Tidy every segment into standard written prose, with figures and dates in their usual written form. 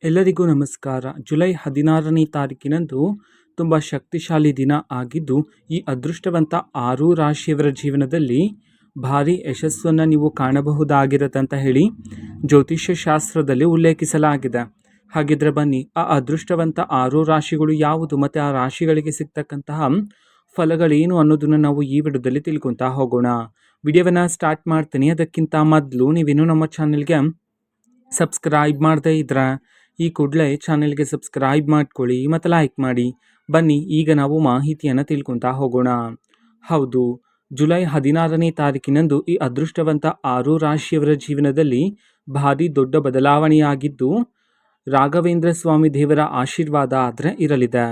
ಎಲ್ಲರಿಗೂ ನಮಸ್ಕಾರ. ಜುಲೈ 16ನೇ ತಾರೀಕಿನಂದು ತುಂಬ ಶಕ್ತಿಶಾಲಿ ದಿನ ಆಗಿದ್ದು, ಈ ಅದೃಷ್ಟವಂತ 6 ರಾಶಿಯವರ ಜೀವನದಲ್ಲಿ ಭಾರಿ ಯಶಸ್ಸನ್ನು ನೀವು ಕಾಣಬಹುದಾಗಿರುತ್ತೆ ಅಂತ ಹೇಳಿ ಜ್ಯೋತಿಷ್ಯ ಶಾಸ್ತ್ರದಲ್ಲಿ ಉಲ್ಲೇಖಿಸಲಾಗಿದೆ. ಹಾಗಿದ್ರೆ ಬನ್ನಿ, ಆ ಅದೃಷ್ಟವಂತ 6 ರಾಶಿಗಳು ಯಾವುದು ಮತ್ತು ಆ ರಾಶಿಗಳಿಗೆ ಸಿಗ್ತಕ್ಕಂತಹ ಫಲಗಳೇನು ಅನ್ನೋದನ್ನು ನಾವು ಈ ವಿಡಿಯೋದಲ್ಲಿ ತಿಳ್ಕೊತಾ ಹೋಗೋಣ. ವಿಡಿಯೋವನ್ನು ಸ್ಟಾರ್ಟ್ ಮಾಡ್ತೀನಿ. ಅದಕ್ಕಿಂತ ಮೊದಲು ನೀವೇನು ನಮ್ಮ ಚಾನೆಲ್ಗೆ ಸಬ್ಸ್ಕ್ರೈಬ್ ಮಾಡದೇ ಇದ್ರೆ ಈ ಕೂಡಲೇ ಚಾನೆಲ್ಗೆ ಸಬ್ಸ್ಕ್ರೈಬ್ ಮಾಡ್ಕೊಳ್ಳಿ ಮತ್ತು ಲೈಕ್ ಮಾಡಿ. ಬನ್ನಿ, ಈಗ ನಾವು ಮಾಹಿತಿಯನ್ನು ತಿಳ್ಕೊತಾ ಹೋಗೋಣ. ಹೌದು, ಜುಲೈ 16ನೇ ತಾರೀಕಿನಂದು ಈ ಅದೃಷ್ಟವಂತ 6 ರಾಶಿಯವರ ಜೀವನದಲ್ಲಿ ಭಾರಿ ದೊಡ್ಡ ಬದಲಾವಣೆಯಾಗಿದ್ದು, ರಾಘವೇಂದ್ರ ಸ್ವಾಮಿ ದೇವರ ಆಶೀರ್ವಾದ ಆದರೆ ಇರಲಿದೆ.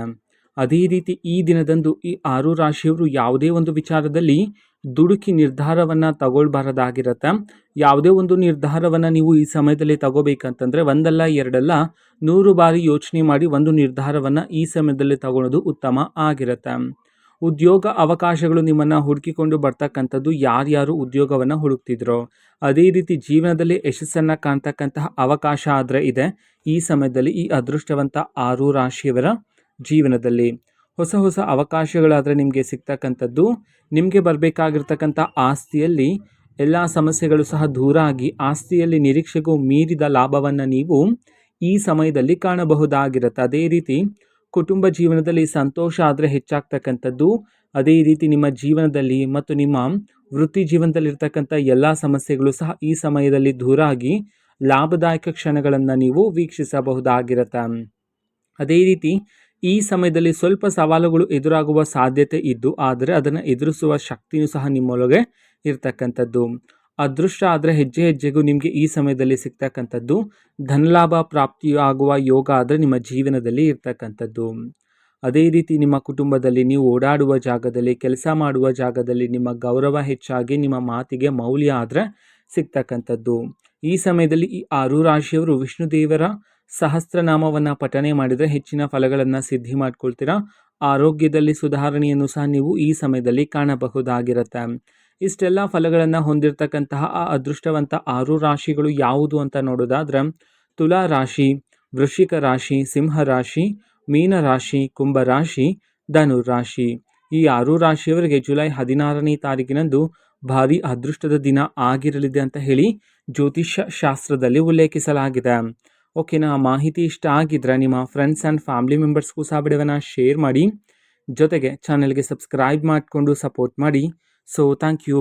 ಅದೇ ರೀತಿ ಈ ದಿನದಂದು ಈ 6 ರಾಶಿಯವರು ಯಾವುದೇ ಒಂದು ವಿಚಾರದಲ್ಲಿ ದುಡುಕಿ ನಿರ್ಧಾರವನ್ನು ತಗೊಳ್ಬಾರದಾಗಿರುತ್ತೆ. ಯಾವುದೇ ಒಂದು ನಿರ್ಧಾರವನ್ನು ನೀವು ಈ ಸಮಯದಲ್ಲಿ ತಗೋಬೇಕಂತಂದರೆ ಒಂದಲ್ಲ ಎರಡಲ್ಲ 100 ಬಾರಿ ಯೋಚನೆ ಮಾಡಿ ಒಂದು ನಿರ್ಧಾರವನ್ನು ಈ ಸಮಯದಲ್ಲಿ ತಗೊಳ್ಳೋದು ಉತ್ತಮ ಆಗಿರುತ್ತೆ. ಉದ್ಯೋಗ ಅವಕಾಶಗಳು ನಿಮ್ಮನ್ನು ಹುಡುಕಿಕೊಂಡು ಬರ್ತಕ್ಕಂಥದ್ದು, ಯಾರ್ಯಾರು ಉದ್ಯೋಗವನ್ನು ಹುಡುಕ್ತಿದ್ರೋ ಅದೇ ರೀತಿ ಜೀವನದಲ್ಲಿ ಯಶಸ್ಸನ್ನು ಕಾಣ್ತಕ್ಕಂತಹ ಅವಕಾಶ ಆದರೆ ಇದೆ ಈ ಸಮಯದಲ್ಲಿ ಈ ಅದೃಷ್ಟವಂತ 6 ರಾಶಿಯವರ ಜೀವನದಲ್ಲಿ. ಹೊಸ ಹೊಸ ಅವಕಾಶಗಳಾದರೆ ನಿಮಗೆ ಸಿಗ್ತಕ್ಕಂಥದ್ದು, ನಿಮಗೆ ಬರಬೇಕಾಗಿರ್ತಕ್ಕಂಥ ಆಸ್ತಿಯಲ್ಲಿ ಎಲ್ಲ ಸಮಸ್ಯೆಗಳು ಸಹ ದೂರ ಆಗಿ ಆಸ್ತಿಯಲ್ಲಿ ನಿರೀಕ್ಷೆಗೂ ಮೀರಿದ ಲಾಭವನ್ನು ನೀವು ಈ ಸಮಯದಲ್ಲಿ ಕಾಣಬಹುದಾಗಿರುತ್ತೆ. ಅದೇ ರೀತಿ ಕುಟುಂಬ ಜೀವನದಲ್ಲಿ ಸಂತೋಷ ಆದರೆ ಹೆಚ್ಚಾಗ್ತಕ್ಕಂಥದ್ದು, ಅದೇ ರೀತಿ ನಿಮ್ಮ ಜೀವನದಲ್ಲಿ ಮತ್ತು ನಿಮ್ಮ ವೃತ್ತಿ ಜೀವನದಲ್ಲಿರ್ತಕ್ಕಂಥ ಎಲ್ಲ ಸಮಸ್ಯೆಗಳು ಸಹ ಈ ಸಮಯದಲ್ಲಿ ದೂರ ಆಗಿ ಲಾಭದಾಯಕ ಕ್ಷಣಗಳನ್ನು ನೀವು ವೀಕ್ಷಿಸಬಹುದಾಗಿರುತ್ತೆ. ಅದೇ ರೀತಿ ಈ ಸಮಯದಲ್ಲಿ ಸ್ವಲ್ಪ ಸವಾಲುಗಳು ಎದುರಾಗುವ ಸಾಧ್ಯತೆ ಇದ್ದು, ಆದರೆ ಅದನ್ನು ಎದುರಿಸುವ ಶಕ್ತಿಯೂ ಸಹ ನಿಮ್ಮೊಳಗೆ ಇರ್ತಕ್ಕಂಥದ್ದು. ಅದೃಷ್ಟ ಆದರೆ ಹೆಜ್ಜೆ ಹೆಜ್ಜೆಗೂ ನಿಮಗೆ ಈ ಸಮಯದಲ್ಲಿ ಸಿಗ್ತಕ್ಕಂಥದ್ದು. ಧನಲಾಭ ಪ್ರಾಪ್ತಿಯಾಗುವ ಯೋಗ ಆದರೆ ನಿಮ್ಮ ಜೀವನದಲ್ಲಿ ಇರ್ತಕ್ಕಂಥದ್ದು. ಅದೇ ರೀತಿ ನಿಮ್ಮ ಕುಟುಂಬದಲ್ಲಿ, ನೀವು ಓಡಾಡುವ ಜಾಗದಲ್ಲಿ, ಕೆಲಸ ಮಾಡುವ ಜಾಗದಲ್ಲಿ ನಿಮ್ಮ ಗೌರವ ಹೆಚ್ಚಾಗಿ ನಿಮ್ಮ ಮಾತಿಗೆ ಮೌಲ್ಯ ಆದರೆ ಸಿಗ್ತಕ್ಕಂಥದ್ದು. ಈ ಸಮಯದಲ್ಲಿ ಈ 6 ರಾಶಿಯವರು ವಿಷ್ಣು ದೇವರ ಸಹಸ್ರನಾಮವನ್ನು ಪಠನೆ ಮಾಡಿದರೆ ಹೆಚ್ಚಿನ ಫಲಗಳನ್ನು ಸಿದ್ಧಿ ಮಾಡ್ಕೊಳ್ತೀರಾ. ಆರೋಗ್ಯದಲ್ಲಿ ಸುಧಾರಣೆಯನ್ನು ಸಹ ನೀವು ಈ ಸಮಯದಲ್ಲಿ ಕಾಣಬಹುದಾಗಿರುತ್ತೆ. ಇಷ್ಟೆಲ್ಲ ಫಲಗಳನ್ನು ಹೊಂದಿರತಕ್ಕಂತಹ ಆ ಅದೃಷ್ಟವಂತ 6 ರಾಶಿಗಳು ಯಾವುದು ಅಂತ ನೋಡೋದಾದ್ರೆ, ತುಲಾ ರಾಶಿ, ವೃಶ್ಚಿಕ ರಾಶಿ, ಸಿಂಹ ರಾಶಿ, ಮೀನ ರಾಶಿ, ಕುಂಭ ರಾಶಿ, ಧನು ರಾಶಿ. ಈ 6 ರಾಶಿಯವರಿಗೆ ಜುಲೈ 16ನೇ ತಾರೀಕಿನಂದು ಭಾರಿ ಅದೃಷ್ಟದ ದಿನ ಆಗಿರಲಿದೆ ಅಂತ ಹೇಳಿ ಜ್ಯೋತಿಷ್ಯ ಶಾಸ್ತ್ರದಲ್ಲಿ ಉಲ್ಲೇಖಿಸಲಾಗಿದೆ. ಓಕೆನಾ, ಮಾಹಿತಿ ಇಷ್ಟ ಆಗಿದ್ರೆ ನಿಮ್ಮ ಫ್ರೆಂಡ್ಸ್ ಆ್ಯಂಡ್ ಫ್ಯಾಮಿಲಿ ಮೆಂಬರ್ಸ್ಗೂ ಸಹ ವಿಡಿಯೋವನ್ನು ಶೇರ್ ಮಾಡಿ, ಜೊತೆಗೆ ಚಾನಲ್ಗೆ ಸಬ್ಸ್ಕ್ರೈಬ್ ಮಾಡಿಕೊಂಡು ಸಪೋರ್ಟ್ ಮಾಡಿ. So thank you.